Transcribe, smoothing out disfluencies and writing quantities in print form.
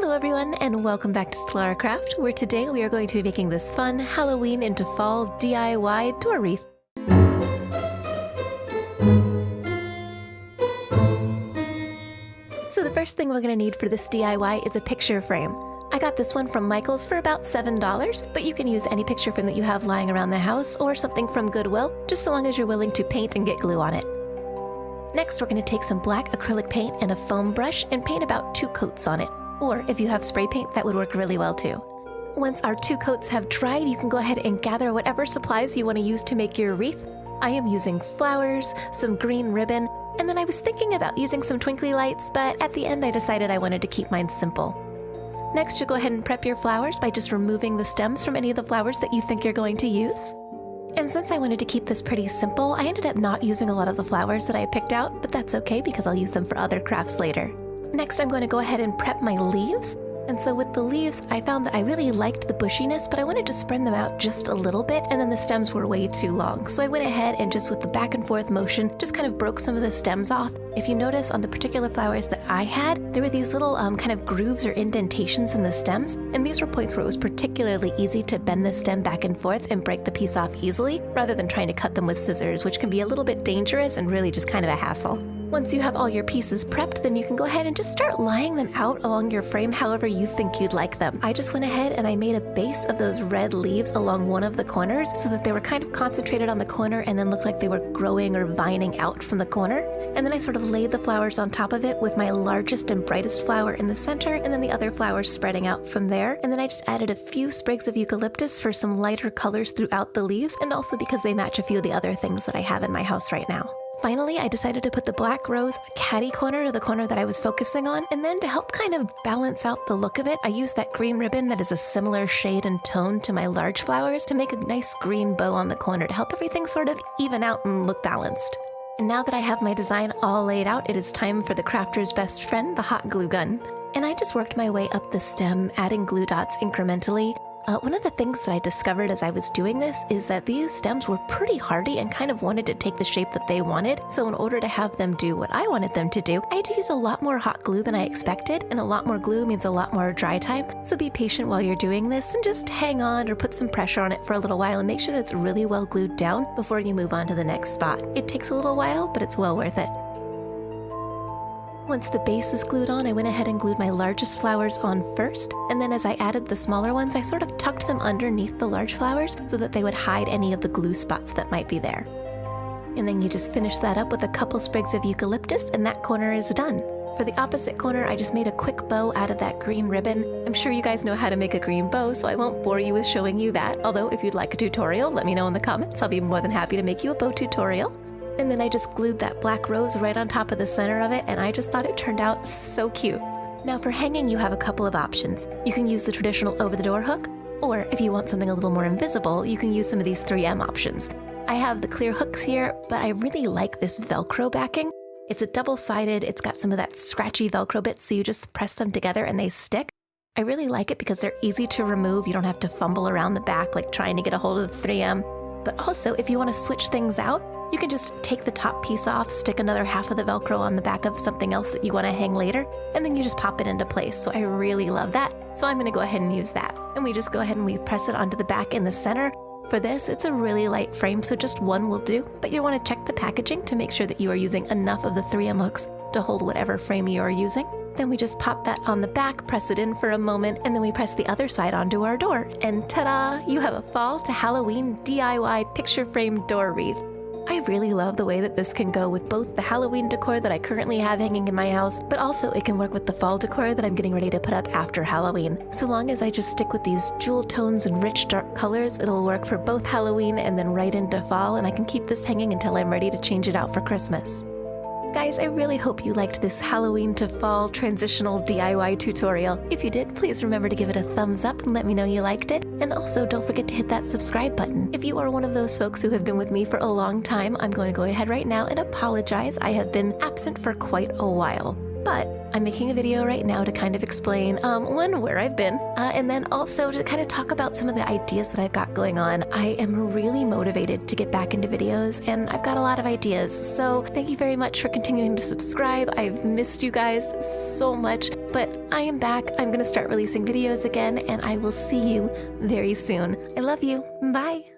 Hello everyone and welcome back to Stellara Craft, where today we are going to be making this fun Halloween into fall DIY door wreath. So the first thing we're going to need for this DIY is a picture frame. I got this one from Michael's for about $7, but you can use any picture frame that you have lying around the house or something from Goodwill, just so long as you're willing to paint and get glue on it. Next, we're going to take some black acrylic paint and a foam brush and paint about 2 coats on it. Or if you have spray paint, that would work really well too. Once our 2 coats have dried, you can go ahead and gather whatever supplies you want to use to make your wreath. I am using flowers, some green ribbon, and then I was thinking about using some twinkly lights, but at the end I decided I wanted to keep mine simple. Next, you'll go ahead and prep your flowers by just removing the stems from any of the flowers that you think you're going to use. And since I wanted to keep this pretty simple, I ended up not using a lot of the flowers that I picked out, but that's okay because I'll use them for other crafts later. Next, I'm going to go ahead and prep my leaves. And so with the leaves, I found that I really liked the bushiness, but I wanted to spread them out just a little bit, and then the stems were way too long. So I went ahead and just with the back and forth motion, just kind of broke some of the stems off. If you notice on the particular flowers that I had, there were these little kind of grooves or indentations in the stems, and these were points where it was particularly easy to bend the stem back and forth and break the piece off easily, rather than trying to cut them with scissors, which can be a little bit dangerous and really just kind of a hassle. Once you have all your pieces prepped, then you can go ahead and just start laying them out along your frame however you think you'd like them. I just went ahead and I made a base of those red leaves along one of the corners so that they were kind of concentrated on the corner and then looked like they were growing or vining out from the corner. And then I sort of laid the flowers on top of it with my largest and brightest flower in the center and then the other flowers spreading out from there. And then I just added a few sprigs of eucalyptus for some lighter colors throughout the leaves, and also because they match a few of the other things that I have in my house right now. Finally, I decided to put the black rose catty corner to the corner that I was focusing on, and then to help kind of balance out the look of it, I used that green ribbon that is a similar shade and tone to my large flowers to make a nice green bow on the corner to help everything sort of even out and look balanced. And now that I have my design all laid out, it is time for the crafter's best friend, the hot glue gun. And I just worked my way up the stem, adding glue dots incrementally. One of the things that I discovered as I was doing this is that these stems were pretty hardy and kind of wanted to take the shape that they wanted. So in order to have them do what I wanted them to do, I had to use a lot more hot glue than I expected, and a lot more glue means a lot more dry time. So be patient while you're doing this and just hang on or put some pressure on it for a little while and make sure that it's really well glued down before you move on to the next spot. It takes a little while, but it's well worth it. Once the base is glued on, I went ahead and glued my largest flowers on first, and then as I added the smaller ones, I sort of tucked them underneath the large flowers so that they would hide any of the glue spots that might be there. And then you just finish that up with a couple sprigs of eucalyptus, and that corner is done. For the opposite corner, I just made a quick bow out of that green ribbon. I'm sure you guys know how to make a green bow, so I won't bore you with showing you that, although if you'd like a tutorial, let me know in the comments. I'll be more than happy to make you a bow tutorial. And then I just glued that black rose right on top of the center of it, and I just thought it turned out so cute. Now for hanging, you have a couple of options. You can use the traditional over-the-door hook, or if you want something a little more invisible, you can use some of these 3M options. I have the clear hooks here, but I really like this Velcro backing. It's a double-sided, it's got some of that scratchy Velcro bits, so you just press them together and they stick. I really like it because they're easy to remove. You don't have to fumble around the back like trying to get a hold of the 3M. But also, if you want to switch things out, you can just take the top piece off, stick another half of the Velcro on the back of something else that you want to hang later, and then you just pop it into place. So I really love that. So I'm going to go ahead and use that. And we just go ahead and we press it onto the back in the center. For this, it's a really light frame, so just one will do. But you want to check the packaging to make sure that you are using enough of the 3M hooks to hold whatever frame you are using. Then we just pop that on the back, press it in for a moment, and then we press the other side onto our door. And ta-da! You have a fall to Halloween DIY picture frame door wreath. I really love the way that this can go with both the Halloween decor that I currently have hanging in my house, but also it can work with the fall decor that I'm getting ready to put up after Halloween. So long as I just stick with these jewel tones and rich dark colors, it'll work for both Halloween and then right into fall, and I can keep this hanging until I'm ready to change it out for Christmas. Guys, I really hope you liked this Halloween to fall transitional DIY tutorial. If you did, please remember to give it a thumbs up and let me know you liked it. And also, don't forget to hit that subscribe button. If you are one of those folks who have been with me for a long time, I'm going to go ahead right now and apologize. I have been absent for quite a while. But I'm making a video right now to kind of explain, one, where I've been, and then also to kind of talk about some of the ideas that I've got going on. I am really motivated to get back into videos, and I've got a lot of ideas. So thank you very much for continuing to subscribe. I've missed you guys so much, but I am back. I'm going to start releasing videos again, and I will see you very soon. I love you. Bye.